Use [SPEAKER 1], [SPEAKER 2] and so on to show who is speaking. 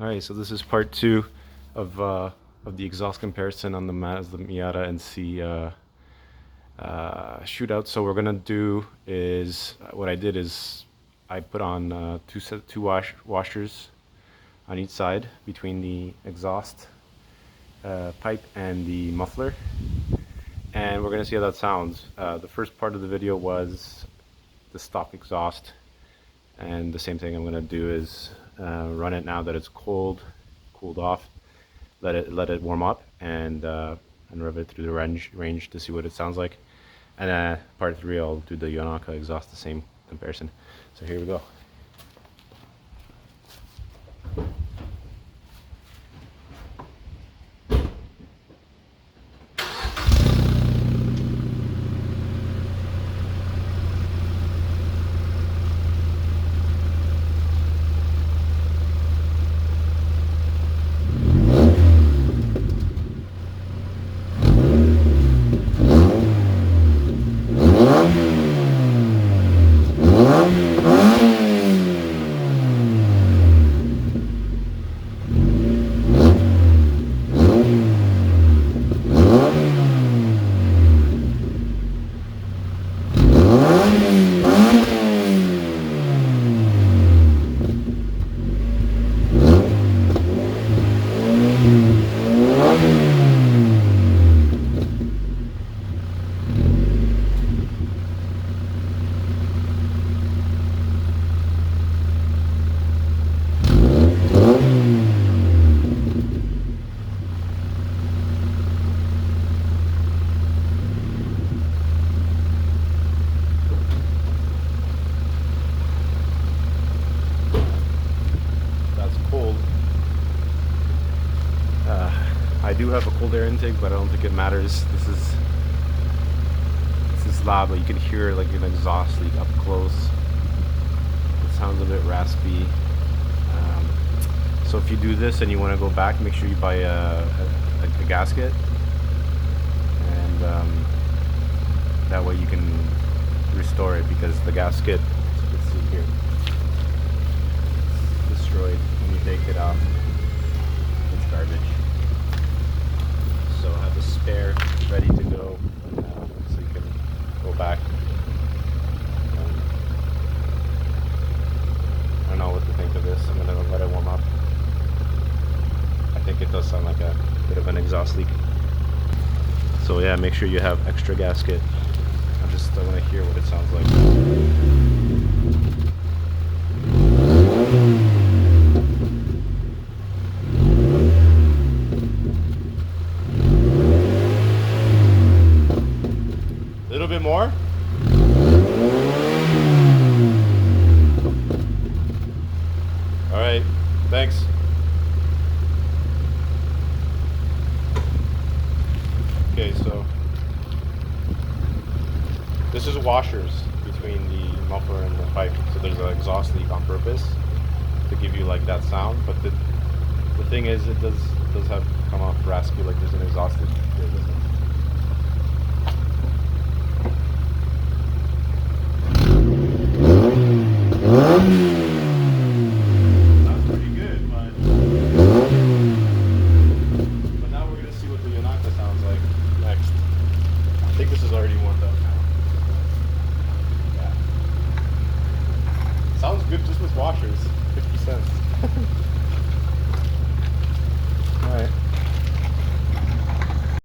[SPEAKER 1] Alright, so this is part two of the exhaust comparison on the Miata NC shootout. So what we're gonna do is what I did is I put on two washers on each side between the exhaust pipe and the muffler, and we're gonna see how that sounds. The first part of the video was the stock exhaust, and the same thing I'm gonna do is run it now that it's cooled off. Let it warm up and rev it through the range to see what it sounds like. And part three, I'll do the Yonaka exhaust, the same comparison. So here we go. Cold. I do have a cold air intake, but I don't think it matters. This is loud, but you can hear like an exhaust leak up close. It sounds a bit raspy. So if you do this and you want to go back, make sure you buy a gasket, and that way you can restore it, because the gasket, let's see here, it's destroyed when you take it off. It's garbage. So have a spare ready to go, so you can go back. I don't know what to think of this. I'm gonna let it warm up. I think it does sound like a bit of an exhaust leak. So yeah, make sure you have extra gasket. I want to hear what it sounds like. A little bit more. All right, thanks. Okay, so this is washers between the muffler and the pipe. So there's an exhaust leak on purpose to give you like that sound. But the thing is, it does have come off raspy, like there's an exhaust leak. Here, listen.